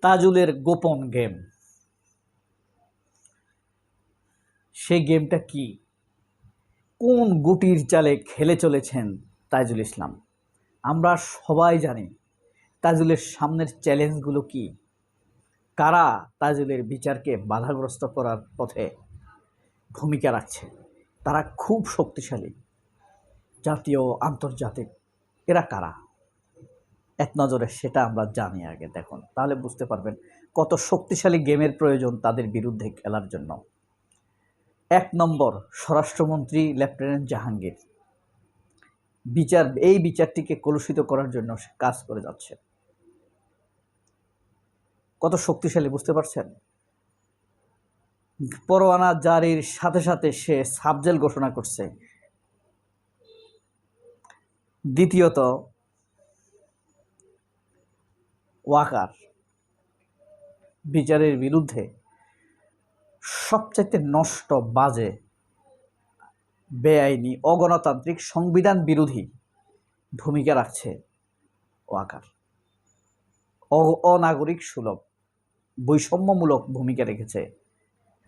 তাজুলের গোপন গেম। সেই গেমটা কি? কোন গুটির চালে খেলে চলেছেন তাজুল ইসলাম? আমরা সবাই জানি তাজুলের সামনের চ্যালেঞ্জগুলো কি। কারা তাজুলের বিচারকে বাধাগ্রস্ত করার পথে ভূমিকা রাখছে? তারা খুব শক্তিশালী, জাতীয় আন্তর্জাতিক। এরা কারা? এক নজরে সেটা আমরা জানি আগে দেখুন, তাহলে বুঝতে পারবেন কত শক্তিশালী গেমের প্রয়োজন তাদের বিরুদ্ধে খেলার জন্য। ১ নম্বর, স্বরাষ্ট্রমন্ত্রী লেফটেন্যান্ট জাহাঙ্গীর। এই বিচারটিকে কলুষিত করার জন্য সে কাজ করে যাচ্ছে। কত শক্তিশালী বুঝতে পারছেন? পরোয়ানা জারির সাথে সাথে সে সাবজেল ঘোষণা করছে। দ্বিতীয়ত, ওয়াকার বিচারের বিরুদ্ধে সবচাইতে নষ্ট, বাজে, বেআইনি, অগণতান্ত্রিক, সংবিধান বিরোধী ভূমিকা রাখছে ওয়াকার। অনাগরিক সুলভ, বৈষম্যমূলক ভূমিকা রেখেছে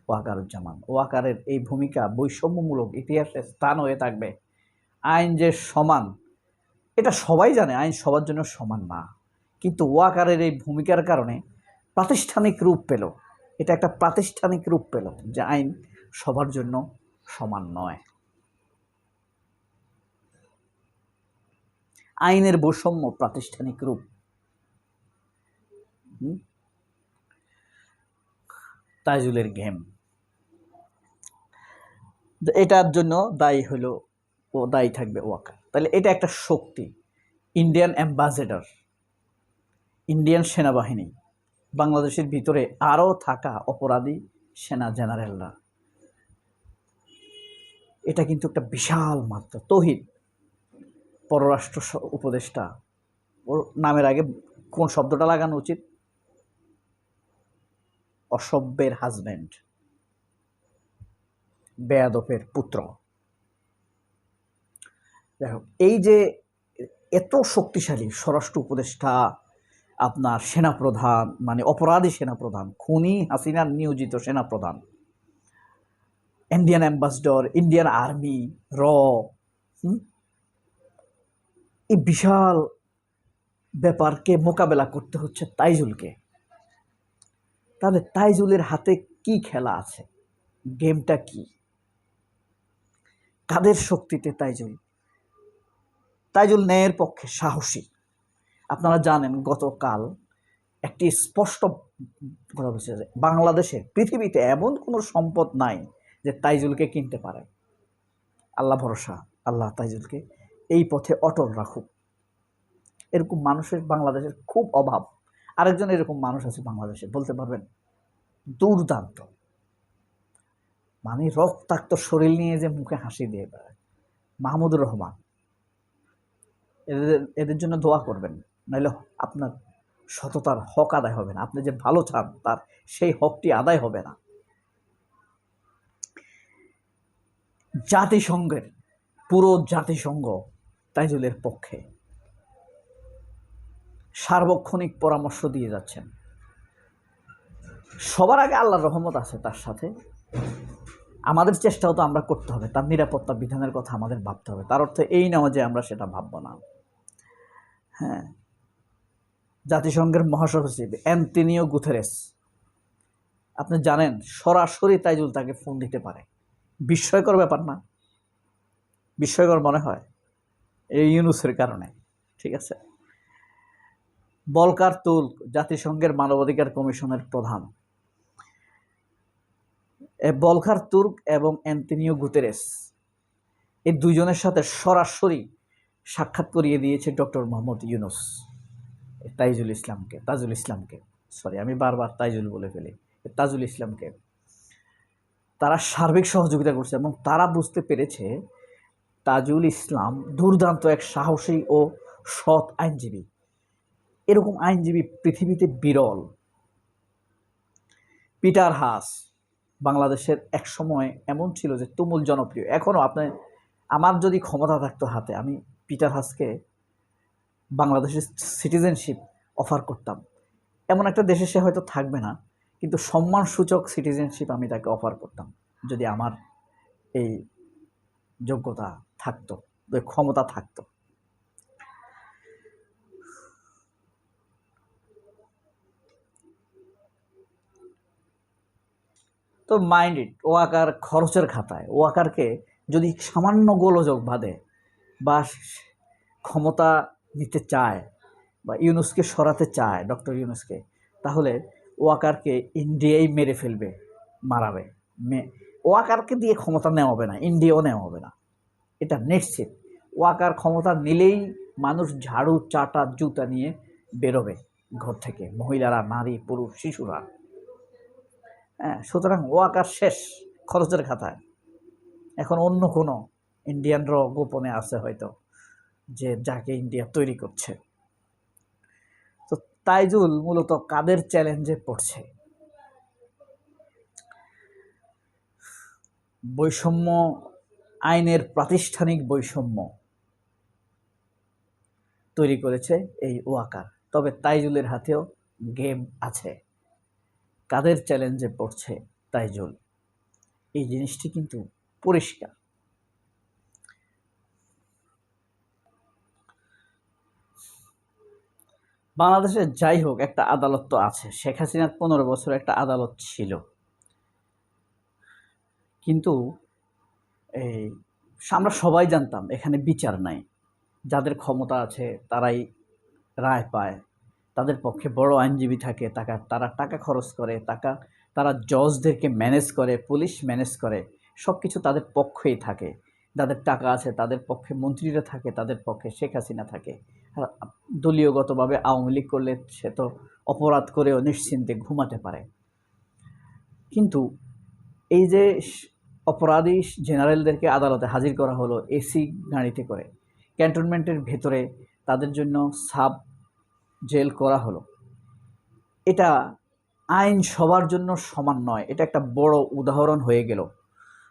ওয়াকারুজ্জামান। ওয়াকারের এই ভূমিকা বৈষম্যমূলক, ইতিহাসে স্থান হয়ে থাকবে। আইন যে সমান, এটা সবাই জানে, আইন সবার জন্য সমান না, কিন্তু ওয়াকারের এই ভূমিকার কারণে প্রাতিষ্ঠানিক রূপ পেল। এটা একটা প্রাতিষ্ঠানিক রূপ পেল যে আইন সবার জন্য সমান নয়। আইনের বৈষম্য প্রাতিষ্ঠানিক রূপ। তাজুলের গেম, এটার জন্য দায়ী হলো ও, দায়ী থাকবে ওয়াকার। তাহলে এটা একটা শক্তি। ইন্ডিয়ান অ্যাম্বাসেডর, ইন্ডিয়ান সেনাবাহিনী, বাংলাদেশের ভিতরে আরও থাকা অপরাধী সেনা জেনারেলরা, এটা কিন্তু একটা বিশাল মাত্রা। তৌহিদ, পররাষ্ট্র উপদেষ্টা, ওর নামের আগে কোন শব্দটা লাগানো উচিত? অসভ্যের হাজব্যান্ড, বেয়াদপের পুত্র। দেখো, এই যে এত শক্তিশালী স্বরাষ্ট্র উপদেষ্টা, আপনার সেনাপ্রধান, মানে অপরাধী সেনাপ্রধান, খুনি হাসিনার নিয়োজিত সেনাপ্রধান, ইন্ডিয়ান অ্যাম্বাসেডর, ইন্ডিয়ান আর্মি, এই বিশাল ব্যাপারকে মোকাবেলা করতে হচ্ছে তাইজুলকে। তাহলে তাইজুলের হাতে কি খেলা আছে? গেমটা কি? কাদের শক্তিতে তাইজুল? তাইজুল ন্যায়ের পক্ষে, সাহসী। আপনারা জানেন গতকাল একটি স্পষ্ট কথা বলছে যে বাংলাদেশের, পৃথিবীতে এমন কোনো সম্পদ নাই যে তাইজুলকে কিনতে পারে। আল্লাহ ভরসা, আল্লাহ তাইজুলকে এই পথে অটল রাখুক। এরকম মানুষের বাংলাদেশের খুব অভাব। আরেকজন এরকম মানুষ আছে বাংলাদেশে, বলতে পারবেন দুর্দান্ত, মানে রক্তাক্ত শরীর নিয়ে যে মুখে হাসি দিয়ে বেড়ায়, মাহমুদুর রহমান। এদের জন্য দোয়া করবেন, নাহলে আপনার সততার হক আদায় হবে না। আপনি যে ভালো চান তার সেই হকটি আদায় হবে না। জাতিসংঘের পুরো জাতিসংঘ তাইজুলের পক্ষে সার্বক্ষণিক পরামর্শ দিয়ে যাচ্ছেন। সবার আগে আল্লাহর রহমত আছে তার সাথে। আমাদের চেষ্টাও তো আমরা করতে হবে, তার নিরাপত্তা বিধানের কথা আমাদের ভাবতে হবে। তার অর্থ এই নয় যে আমরা সেটা ভাববো না। হ্যাঁ, জাতিসংঘের মহাসচিব অ্যান্টোনিও গুতেরেস, আপনি জানেন সরাসরি তাইজুল তাকে ফোন দিতে পারে। বিস্ময়কর ব্যাপার না? বিস্ময়কর মনে হয় এই ইউনূসের কারণে। ঠিক আছে, ভলকার তুর্ক, জাতিসংঘের মানবাধিকার কমিশনের প্রধান, ভলকার তুর্ক এবং অ্যান্টোনিও গুতেরেস, এই দুইজনের সাথে সরাসরি সাক্ষাৎ করিয়ে দিয়েছে ডক্টর মোহাম্মদ ইউনূস তাজুল ইসলামকে। সরি, আমি বারবার তাইজুল বলে ফেলি। তাজুল ইসলামকে তারা সার্বিক সহযোগিতা করছে এবং তারা বুঝতে পেরেছে তাজুল ইসলাম দুর্দান্ত এক সাহসী ও সৎ আইনজীবী। এরকম আইনজীবী পৃথিবীতে বিরল। পিটার হাস বাংলাদেশের এক সময় এমন ছিল যে তুমুল জনপ্রিয়। এখনও আপনি, আমার যদি ক্ষমতা থাকতো হাতে, আমি পিটার হাসকে বাংলাদেশের সিটিজেনশিপ অফার করতাম। এমন একটা দেশে সে হয়তো থাকবে না, কিন্তু সম্মানসূচক সিটিজেনশিপ আমি তাকে অফার করতাম যদি আমার এই যোগ্যতা থাকতো, ক্ষমতা থাকতো। তো মাইন্ড ইট, ওয়াকার খরচের খাতায় ওয়াকারকে যদি সামান্য গোলযোগ বাঁধে বা ক্ষমতা নিতে চায় বা ইউনুসকে সরাতে চায়, ডক্টর ইউনুসকে, তাহলে ওয়াকারকে ইন্ডিয়াই মেরে ফেলবে, মারাবে। ওয়াকারকে দিয়ে ক্ষমতা নেওয়া হবে না, ইন্ডিয়াও নেওয়া হবে না, এটা নিশ্চিত। ওয়াকার ক্ষমতা নিলেই মানুষ ঝাড়ু চাটা জুতা নিয়ে বেরোবে ঘর থেকে, মহিলারা, নারী, পুরুষ, শিশুরা। হ্যাঁ, সুতরাং ওয়াকার শেষ খরচের খাতায়। এখন অন্য কোনো ইন্ডিয়ানরাও গোপনে আছে হয়তো, যে যাকে ইন্ডিয়া তৈরি করছে। তো তাইজুল মূলত কাদের চ্যালেঞ্জে পড়ছে? বৈষম্য, আইনের প্রাতিষ্ঠানিক বৈষম্য তৈরি করেছে এই ওয়াকার। তবে তাইজুলের হাতেও গেম আছে। কাদের চ্যালেঞ্জে পড়ছে তাইজুল, এই জিনিসটি কিন্তু পরিষ্কার। বাংলাদেশে যাই হোক, একটা আদালত তো আছে। শেখ হাসিনার 15 বছর একটা আদালত ছিল, কিন্তু এই আমরা সবাই জানতাম এখানে বিচার নাই। যাদের ক্ষমতা আছে তারাই রায় পায়, তাদের পক্ষে বড় আইনজীবী থাকে, তারা টাকা খরচ করে, তারা জজদেরকে ম্যানেজ করে, পুলিশ ম্যানেজ করে, সব কিছু তাদের পক্ষেই থাকে। যাদের টাকা আছে তাদের পক্ষে মন্ত্রীরা থাকে, তাদের পক্ষে শেখ হাসিনা থাকে। আর দলীয়গতভাবে আওয়ামী লীগ করলে সে তো অপরাধ করেও নিশ্চিন্তে ঘুমাতে পারে। কিন্তু এই যে অপরাধী জেনারেলদেরকে আদালতে হাজির করা হলো এসি গাড়িতে করে, ক্যান্টনমেন্টের ভেতরে তাদের জন্য সাব জেল করা হলো, এটা আইন সবার জন্য সমান নয়। এটা একটা বড় উদাহরণ হয়ে গেল।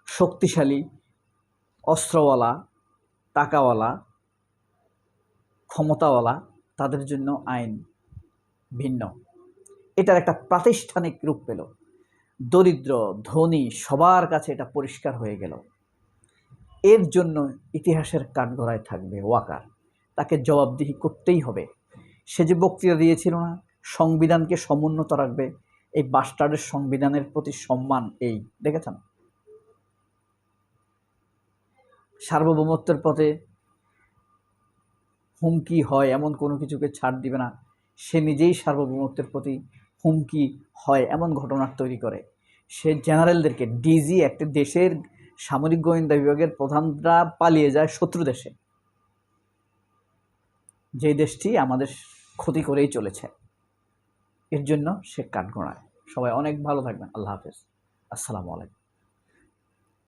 শক্তিশালী, অস্ত্রওয়ালা, টাকাওয়ালা, ক্ষমতাওয়ালা, তাদের জন্য আইন ভিন্ন। এটার একটা প্রাতিষ্ঠানিক রূপ পেল। দরিদ্র, ধনী সবার কাছে এটা পরিষ্কার হয়ে গেল। এর জন্য ইতিহাসের কাঠগড়ায় থাকবে ওয়াকার। তাকে জবাবদিহি করতেই হবে। সে যে বক্তৃতা দিয়েছিল না, সংবিধানকে সমুন্নত রাখবে, এই বাস্টার্ডের সংবিধানের প্রতি সম্মান, এই দেখেছেন? সার্বভৌমত্বের পথে হুমকি হয় এমন কোনো কিছুকে ছাড় দিবে না। সে নিজেই সার্বভৌমত্বের প্রতি হুমকি হয় এমন ঘটনা তৈরি করে। সে জেনারেলদেরকে, ডিজি, একটা দেশের সামরিক গোয়েন্দা বিভাগের প্রধানরা পালিয়ে যায় শত্রু দেশে, যে দেশটি আমাদের ক্ষতি করেই চলেছে। এর জন্য সে কাঠগড়ায়। সবাই অনেক ভালো থাকবেন। আল্লাহ হাফেজ। আসসালামু আলাইকুম।